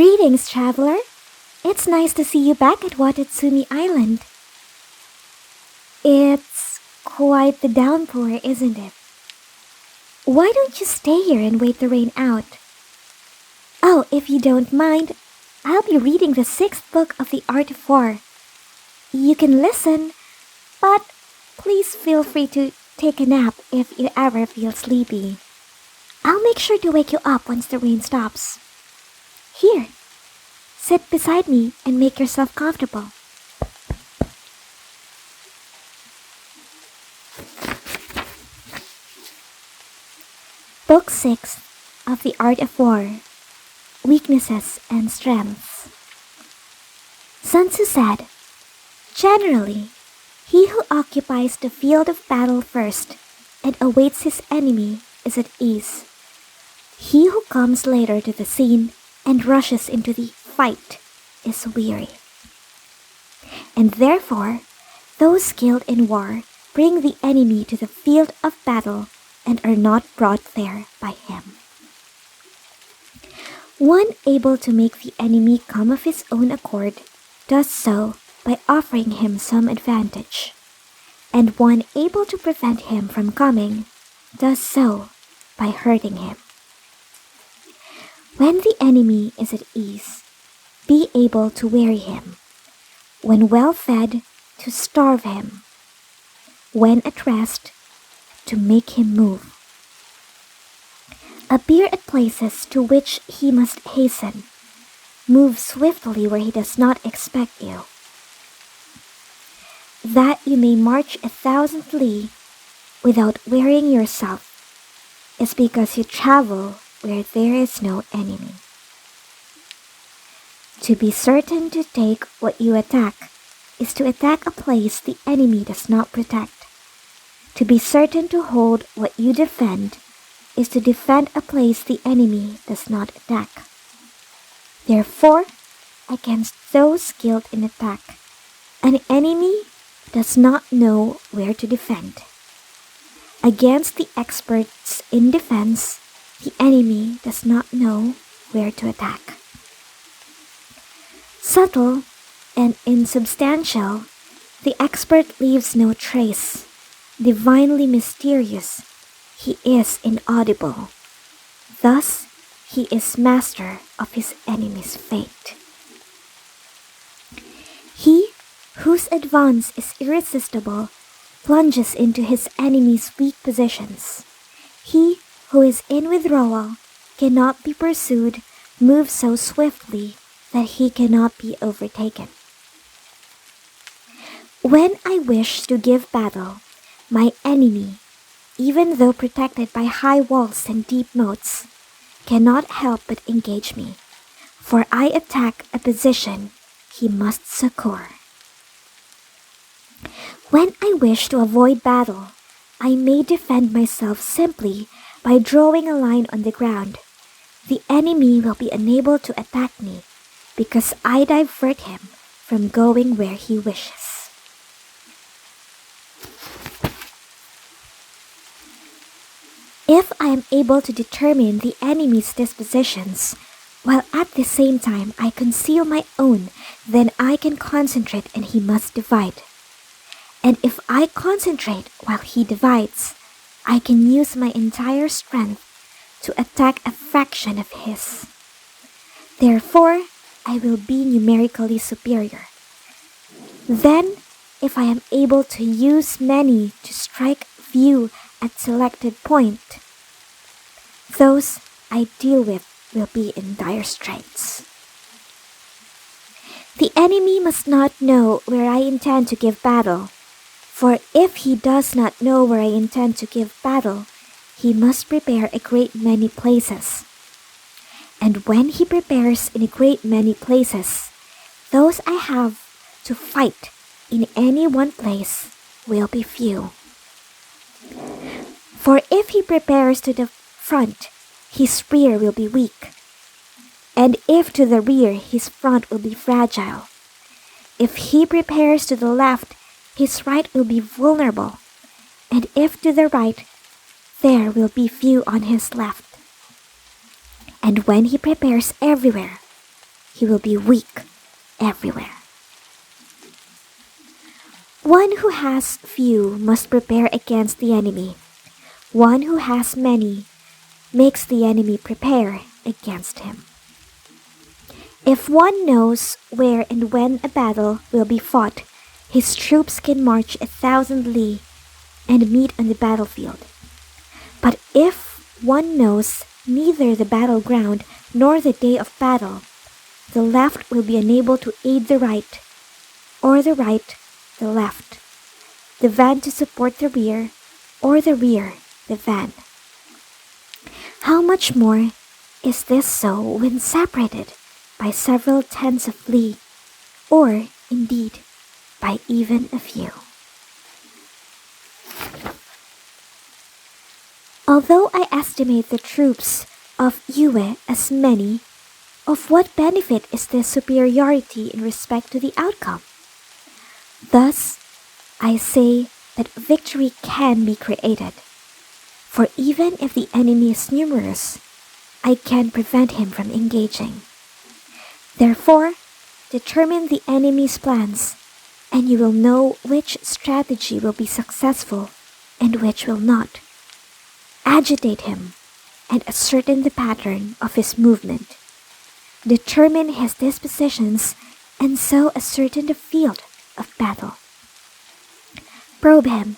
Greetings, traveler. It's nice to see you back at Watatsumi Island. It's quite the downpour, isn't it? Why don't you stay here and wait the rain out? Oh, if you don't mind, I'll be reading the 6th book of the Art of War. You can listen, but please feel free to take a nap if you ever feel sleepy. I'll make sure to wake you up once the rain stops. Here, sit beside me and make yourself comfortable. Book 6 of the Art of War, Weaknesses and Strengths. Sun Tzu said, "Generally, he who occupies the field of battle first and awaits his enemy is at ease. He who comes later to the scene and rushes into the fight is weary. And therefore, those skilled in war bring the enemy to the field of battle and are not brought there by him. One able to make the enemy come of his own accord does so by offering him some advantage, and one able to prevent him from coming does so by hurting him. When the enemy is at ease, be able to weary him. When well fed, to starve him. When at rest, to make him move. Appear at places to which he must hasten. Move swiftly where he does not expect you. That you may march 1,000 li without wearying yourself is because you travel where there is no enemy. To be certain to take what you attack is to attack a place the enemy does not protect. To be certain to hold what you defend is to defend a place the enemy does not attack. Therefore, against those skilled in attack, an enemy does not know where to defend. Against the experts in defense, the enemy does not know where to attack. Subtle and insubstantial, the expert leaves no trace. Divinely mysterious, he is inaudible. Thus, he is master of his enemy's fate. He whose advance is irresistible plunges into his enemy's weak positions. He who is in withdrawal cannot be pursued, moves so swiftly that he cannot be overtaken. When I wish to give battle, my enemy, even though protected by high walls and deep moats, cannot help but engage me, for I attack a position he must succor. When I wish to avoid battle, I may defend myself simply by drawing a line on the ground. The enemy will be unable to attack me because I divert him from going where he wishes. If I am able to determine the enemy's dispositions, while at the same time I conceal my own, then I can concentrate and he must divide. And if I concentrate while he divides, I can use my entire strength to attack a fraction of his. Therefore, I will be numerically superior. Then, if I am able to use many to strike few at selected point, those I deal with will be in dire straits. The enemy must not know where I intend to give battle, for if he does not know where I intend to give battle, he must prepare a great many places. And when he prepares in a great many places, those I have to fight in any one place will be few. For if he prepares to the front, his rear will be weak. And if to the rear, his front will be fragile. If he prepares to the left, his right will be vulnerable. And if to the right, there will be few on his left. And when he prepares everywhere, he will be weak everywhere. One who has few must prepare against the enemy. One who has many makes the enemy prepare against him. If one knows where and when a battle will be fought, his troops can march 1,000 li and meet on the battlefield. But if one knows neither the battleground nor the day of battle, the left will be unable to aid the right, or the right the left, the van to support the rear, or the rear the van. How much more is this so when separated by several tens of li, or indeed by even a few? Although I estimate the troops of Yue as many, of what benefit is this superiority in respect to the outcome? Thus, I say that victory can be created, for even if the enemy is numerous, I can prevent him from engaging. Therefore, determine the enemy's plans, and you will know which strategy will be successful and which will not. Agitate him and ascertain the pattern of his movement. Determine his dispositions and so ascertain the field of battle. Probe him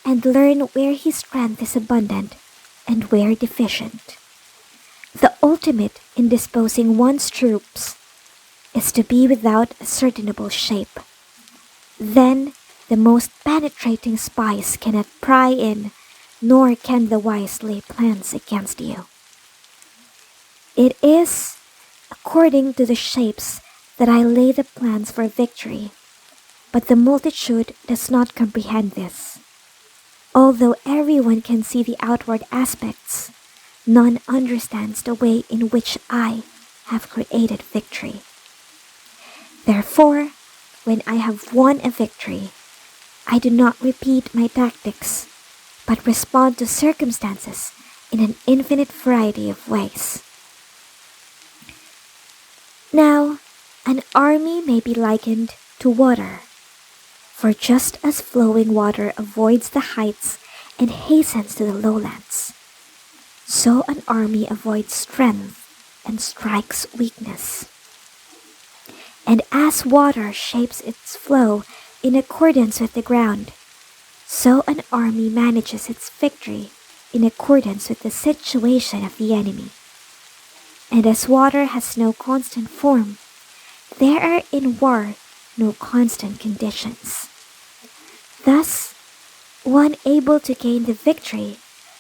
and learn where his strength is abundant and where deficient. The ultimate in disposing one's troops is to be without ascertainable shape. Then the most penetrating spies cannot pry in, nor can the wise lay plans against you. It is according to the shapes that I lay the plans for victory, but the multitude does not comprehend this. Although everyone can see the outward aspects, none understands the way in which I have created victory. Therefore, when I have won a victory, I do not repeat my tactics, but respond to circumstances in an infinite variety of ways. Now, an army may be likened to water, for just as flowing water avoids the heights and hastens to the lowlands, so an army avoids strength and strikes weakness. And as water shapes its flow in accordance with the ground, so an army manages its victory in accordance with the situation of the enemy. And as water has no constant form, there are in war no constant conditions. Thus, one able to gain the victory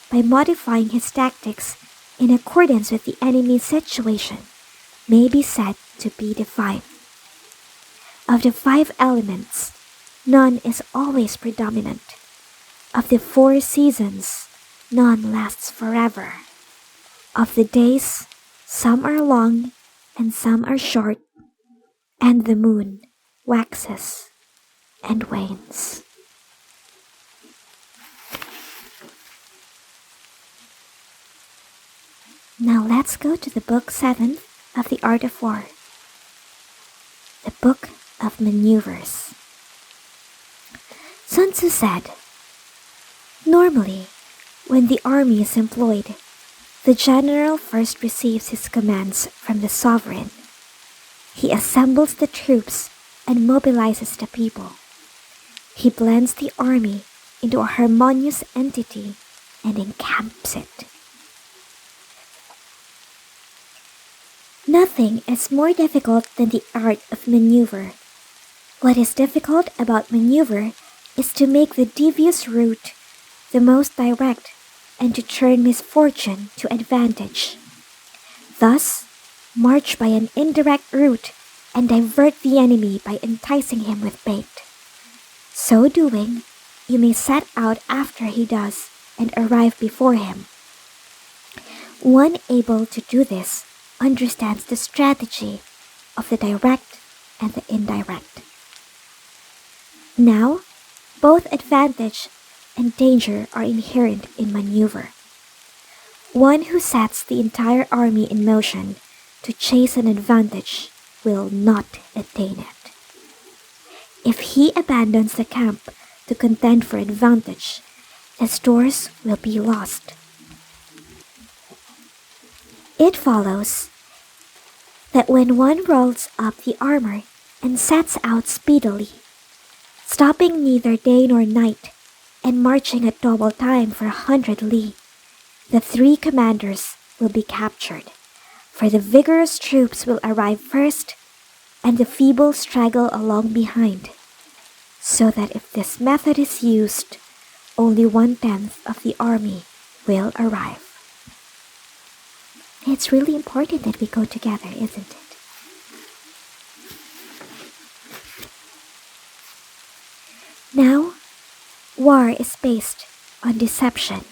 by modifying his tactics in accordance with the enemy's situation may be said to be divine. Of the 5 elements, none is always predominant. Of the 4 seasons, none lasts forever. Of the days, some are long and some are short, and the moon waxes and wanes. Now let's go to the book 7 of the Art of War, the Book of Maneuvers. Sun Tzu said, "Normally, when the army is employed, the general first receives his commands from the sovereign. He assembles the troops and mobilizes the people. He blends the army into a harmonious entity and encamps it. Nothing is more difficult than the art of maneuver. What is difficult about maneuver is to make the devious route the most direct and to turn misfortune to advantage. Thus, march by an indirect route and divert the enemy by enticing him with bait. So doing, you may set out after he does and arrive before him. One able to do this understands the strategy of the direct and the indirect. Now, both advantage and danger are inherent in maneuver. One who sets the entire army in motion to chase an advantage will not attain it. If he abandons the camp to contend for advantage, the stores will be lost. It follows that when one rolls up the armor and sets out speedily, stopping neither day nor night, and marching at double time for 100 li, the 3 commanders will be captured, for the vigorous troops will arrive first, and the feeble straggle along behind, so that if this method is used, only 1/10 of the army will arrive. It's really important that we go together, isn't it? Now, war is based on deception.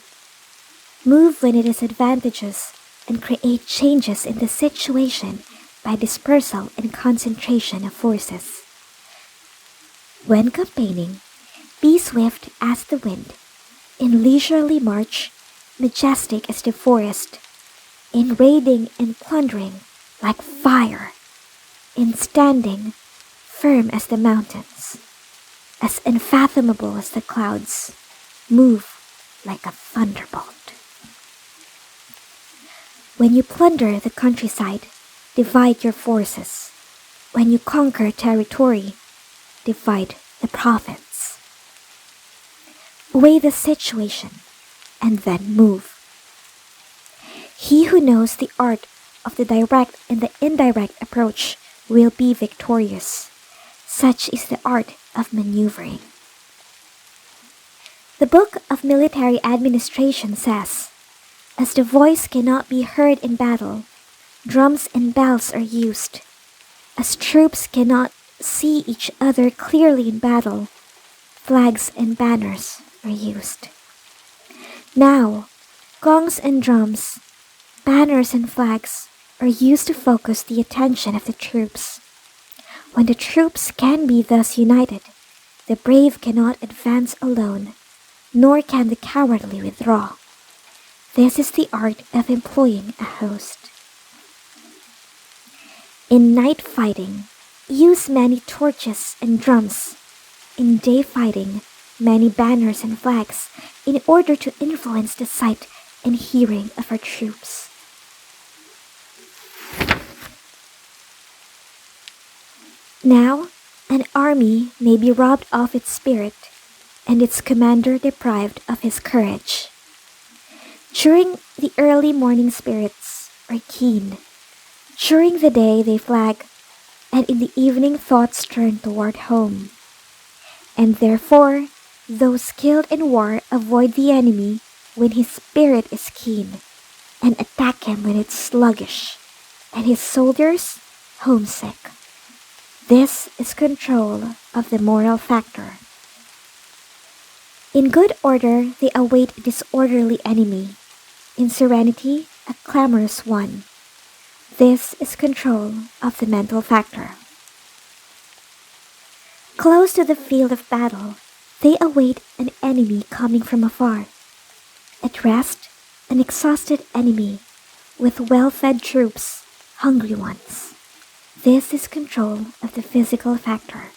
Move when it is advantageous and create changes in the situation by dispersal and concentration of forces. When campaigning, be swift as the wind, in leisurely march, majestic as the forest, in raiding and plundering like fire, in standing firm as the mountains, as unfathomable as the clouds, move like a thunderbolt. When you plunder the countryside, divide your forces. When you conquer territory, divide the profits. Weigh the situation and then move. He who knows the art of the direct and the indirect approach will be victorious. Such is the art of maneuvering. The Book of Military Administration says, as the voice cannot be heard in battle, drums and bells are used. As troops cannot see each other clearly in battle, flags and banners are used. Now, gongs and drums, banners and flags are used to focus the attention of the troops. When the troops can be thus united, the brave cannot advance alone, nor can the cowardly withdraw. This is the art of employing a host. In night fighting, use many torches and drums. In day fighting, many banners and flags in order to influence the sight and hearing of our troops. Now, an army may be robbed of its spirit and its commander deprived of his courage. During the early morning spirits are keen. During the day they flag, and in the evening thoughts turn toward home. And therefore, those skilled in war avoid the enemy when his spirit is keen, and attack him when it's sluggish, and his soldiers homesick. This is control of the moral factor. In good order, they await a disorderly enemy. In serenity, a clamorous one. This is control of the mental factor. Close to the field of battle, they await an enemy coming from afar. At rest, an exhausted enemy with well-fed troops, hungry ones. This is control of the physical factor.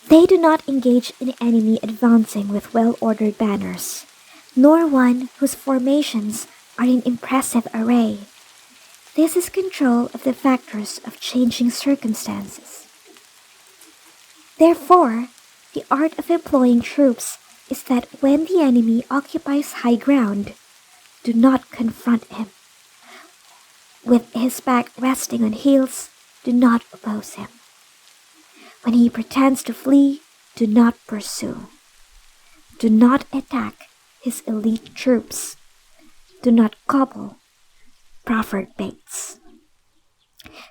They do not engage an enemy advancing with well-ordered banners, nor one whose formations are in impressive array. This is control of the factors of changing circumstances. Therefore, the art of employing troops is that when the enemy occupies high ground, do not confront him. With his back resting on heels, do not oppose him. When he pretends to flee, do not pursue. Do not attack his elite troops. Do not gobble proffered baits.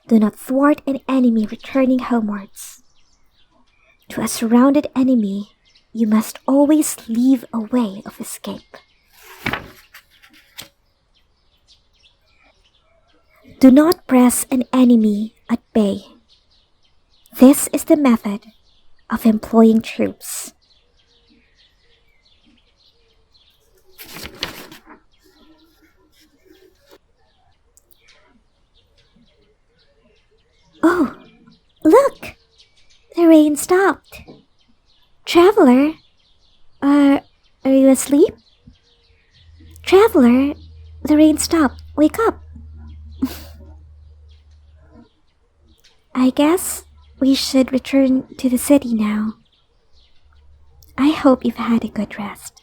Do not thwart an enemy returning homewards. To a surrounded enemy, you must always leave a way of escape. Do not press an enemy at bay. This is the method of employing troops. rain stopped. Traveler, are you asleep? Traveler, the rain stopped. Wake up. I guess we should return to the city now. I hope you've had a good rest.